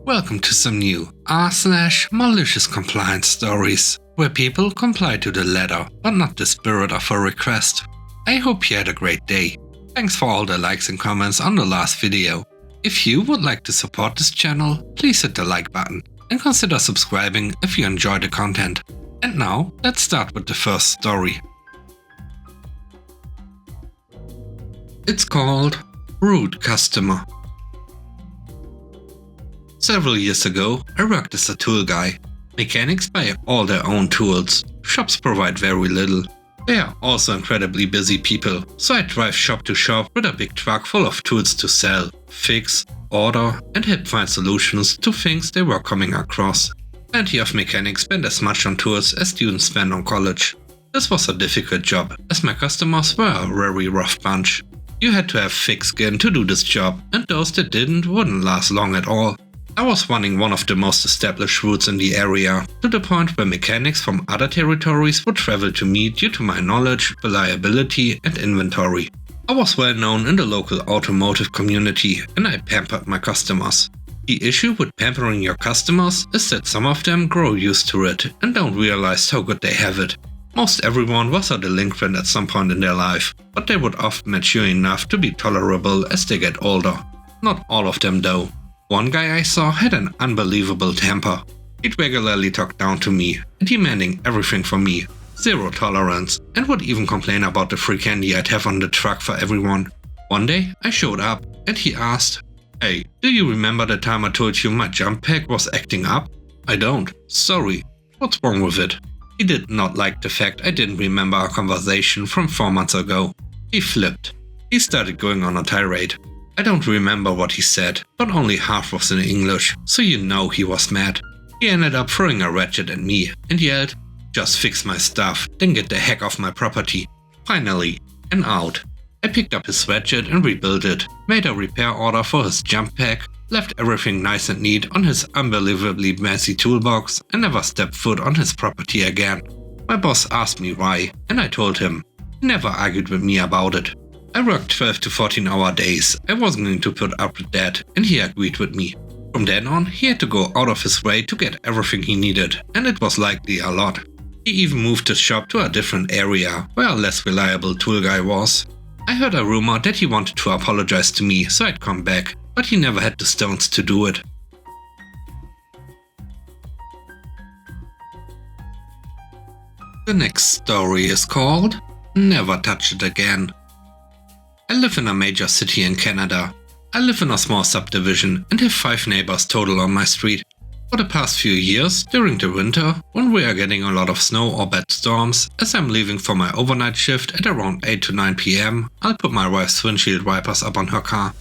Welcome to some new r/malicious compliance stories, where people comply to the letter but not the spirit of a request. I hope you had a great day. Thanks for all the likes and comments on the last video. If you would like to support this channel, please hit the like button and consider subscribing if you enjoy the content. And now, let's start with the first story. It's called Rude Customer. Several years ago, I worked as a tool guy. Mechanics buy all their own tools. Shops provide very little. They are also incredibly busy people, so I drive shop to shop with a big truck full of tools to sell, fix, order, and help find solutions to things they were coming across. Plenty of mechanics spend as much on tools as students spend on college. This was a difficult job, as my customers were a very rough bunch. You had to have thick skin to do this job, and those that didn't wouldn't last long at all. I was running one of the most established routes in the area, to the point where mechanics from other territories would travel to me due to my knowledge, reliability, and inventory. I was well known in the local automotive community, and I pampered my customers. The issue with pampering your customers is that some of them grow used to it and don't realize how good they have it. Most everyone was a delinquent at some point in their life, but they would often mature enough to be tolerable as they get older. Not all of them though. One guy I saw had an unbelievable temper. He'd regularly talk down to me, demanding everything from me, zero tolerance, and would even complain about the free candy I'd have on the truck for everyone. One day, I showed up, and he asked, "Hey, do you remember the time I told you my jump pack was acting up?" "I don't. Sorry. What's wrong with it?" He did not like the fact I didn't remember our conversation from 4 months ago. He flipped. He started going on a tirade. I don't remember what he said, but only half was in English, so you know he was mad. He ended up throwing a ratchet at me and yelled, "Just fix my stuff, then get the heck off my property." Finally, an out. I picked up his ratchet and rebuilt it, made a repair order for his jump pack, left everything nice and neat on his unbelievably messy toolbox, and never stepped foot on his property again. My boss asked me why, and I told him. He never argued with me about it. I worked 12 to 14-hour days. I wasn't going to put up with that, and he agreed with me. From then on, he had to go out of his way to get everything he needed, and it was likely a lot. He even moved his shop to a different area, where a less reliable tool guy was. I heard a rumor that he wanted to apologize to me so I'd come back, but he never had the stones to do it. The next story is called Never Touch It Again. I live in a major city in Canada. I live in a small subdivision and have 5 neighbors total on my street. For the past few years, during the winter, when we are getting a lot of snow or bad storms, as I'm leaving for my overnight shift at around 8 to 9 PM, I'll put my wife's windshield wipers up on her car.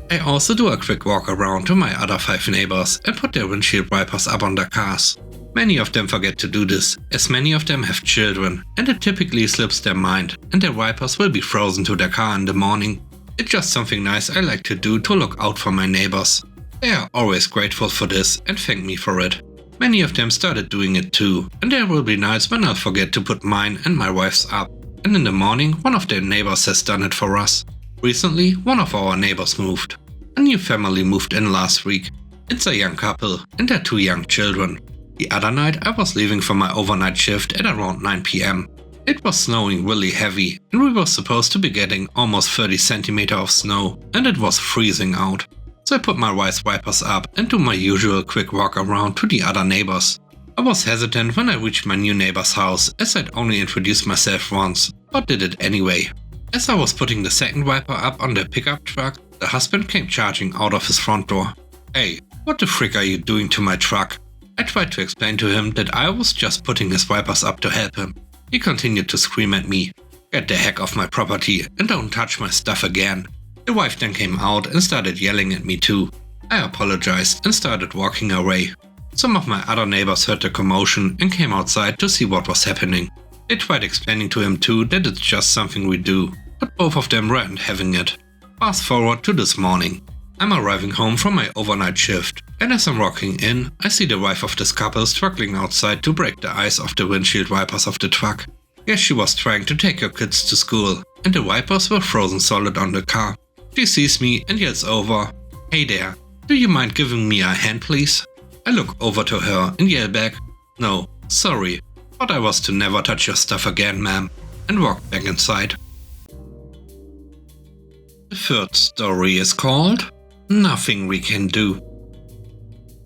I also do a quick walk around to my other 5 neighbors and put their windshield wipers up on their cars. Many of them forget to do this, as many of them have children, and it typically slips their mind, and their wipers will be frozen to their car in the morning. It's just something nice I like to do to look out for my neighbors. They are always grateful for this and thank me for it. Many of them started doing it too, and there will be nights when I'll forget to put mine and my wife's up, and in the morning one of their neighbors has done it for us. Recently, one of our neighbors moved. A new family moved in last week. It's a young couple, and their 2 young children. The other night I was leaving for my overnight shift at around 9 PM. It was snowing really heavy, and we were supposed to be getting almost 30 centimeters of snow, and it was freezing out. So I put my wife's wipers up and do my usual quick walk around to the other neighbors. I was hesitant when I reached my new neighbor's house, as I'd only introduced myself once, but did it anyway. As I was putting the second wiper up on the pickup truck, the husband came charging out of his front door. "Hey, what the frick are you doing to my truck?" I tried to explain to him that I was just putting his wipers up to help him. He continued to scream at me, "Get the heck off my property and don't touch my stuff again." The wife then came out and started yelling at me too. I apologized and started walking away. Some of my other neighbors heard the commotion and came outside to see what was happening. They tried explaining to him too that it's just something we do, but both of them weren't having it. Fast forward to this morning. I'm arriving home from my overnight shift, and as I'm walking in, I see the wife of this couple struggling outside to break the ice off the windshield wipers of the truck. Yes, she was trying to take her kids to school, and the wipers were frozen solid on the car. She sees me and yells over, "Hey there, "Do you mind giving me a hand, please?" I look over to her and yell back, "No, sorry, but I was to never touch your stuff again, ma'am," and walk back inside. The third story is called Nothing We Can Do.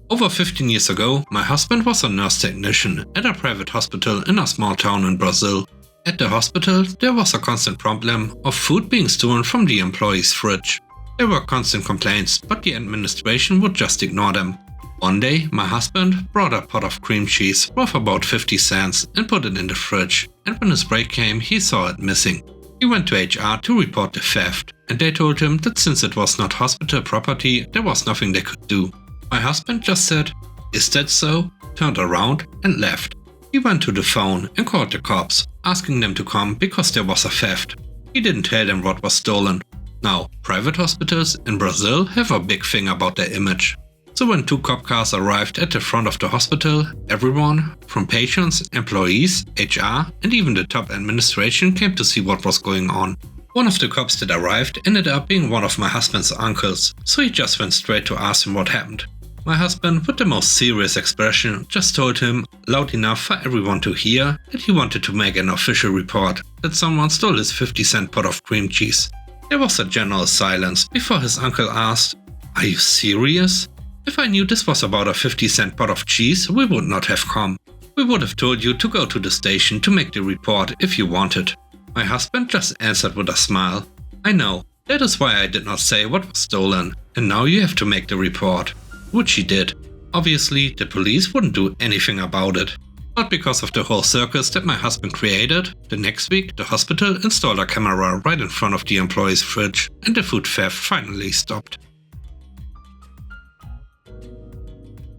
Over 15 years ago, my husband was a nurse technician at a private hospital in a small town in Brazil. At the hospital, there was a constant problem of food being stolen from the employees' fridge. There were constant complaints, but the administration would just ignore them. One day, my husband brought a pot of cream cheese worth about 50 cents and put it in the fridge, and when his break came, he saw it missing. He went to HR to report the theft, and they told him that since it was not hospital property, there was nothing they could do. My husband just said, "Is that so?" turned around and left. He went to the phone and called the cops, asking them to come because there was a theft. He didn't tell them what was stolen. Now, private hospitals in Brazil have a big thing about their image. So when 2 cop cars arrived at the front of the hospital, everyone, from patients, employees, HR, and even the top administration came to see what was going on. One of the cops that arrived ended up being one of my husband's uncles, so he just went straight to ask him what happened. My husband, with the most serious expression, just told him, loud enough for everyone to hear, that he wanted to make an official report that someone stole his 50-cent pot of cream cheese. There was a general silence before his uncle asked, "Are you serious? If I knew this was about a 50-cent pot of cheese, we would not have come. We would have told you to go to the station to make the report if you wanted." My husband just answered with a smile, "I know, that is why I did not say what was stolen, and now you have to make the report." Which he did. Obviously, the police wouldn't do anything about it. But because of the whole circus that my husband created, the next week the hospital installed a camera right in front of the employee's fridge, and the food theft finally stopped.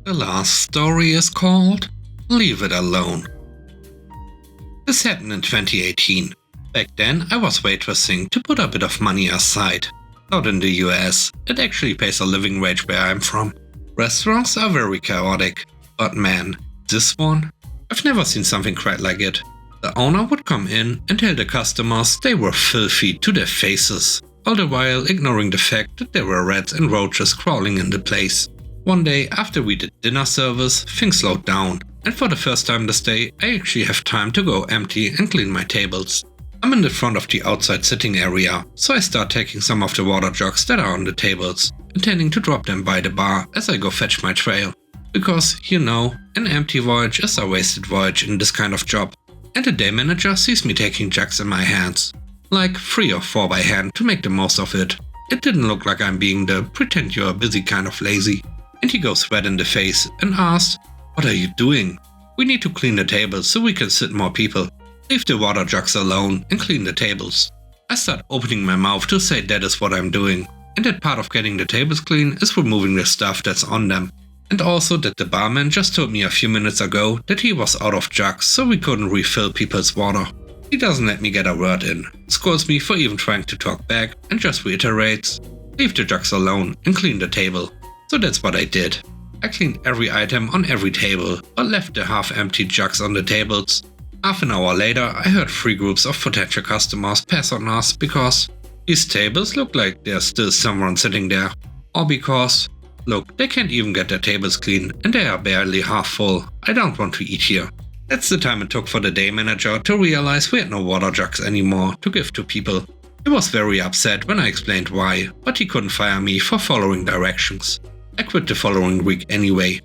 The last story is called Leave It Alone. This happened in 2018. Back then, I was waitressing to put a bit of money aside. Not in the US, it actually pays a living wage where I'm from. Restaurants are very chaotic, but man, this one? I've never seen something quite like it. The owner would come in and tell the customers they were filthy to their faces, all the while ignoring the fact that there were rats and roaches crawling in the place. One day after we did dinner service, things slowed down, and for the first time this day, I actually have time to go empty and clean my tables. I'm in the front of the outside sitting area, so I start taking some of the water jugs that are on the tables, intending to drop them by the bar as I go fetch my trail. Because, you know, an empty voyage is a wasted voyage in this kind of job. And the day manager sees me taking jugs in my hands. Like 3 or 4 by hand to make the most of it. It didn't look like I'm being the pretend you're busy kind of lazy. And he goes red in the face and asks, "What are you doing? We need to clean the tables so we can sit more people. Leave the water jugs alone and clean the tables." I start opening my mouth to say that is what I'm doing, and that part of getting the tables clean is removing the stuff that's on them. And also that the barman just told me a few minutes ago that he was out of jugs, so we couldn't refill people's water. He doesn't let me get a word in, scolds me for even trying to talk back, and just reiterates, "Leave the jugs alone and clean the table." So that's what I did. I cleaned every item on every table, but left the half-empty jugs on the tables. Half an hour later, I heard 3 groups of potential customers pass on us because these tables look like there's still someone sitting there. Or because, look, they can't even get their tables clean and they are barely half full. I don't want to eat here. That's the time it took for the day manager to realize we had no water jugs anymore to give to people. He was very upset when I explained why, but he couldn't fire me for following directions. I quit the following week anyway.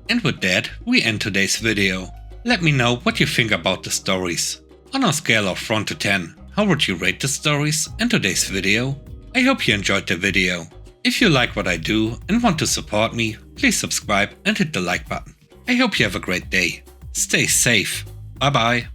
And with that, we end today's video. Let me know what you think about the stories. On a scale of 1 to 10, how would you rate the stories and today's video? I hope you enjoyed the video. If you like what I do and want to support me, please subscribe and hit the like button. I hope you have a great day. Stay safe. Bye bye.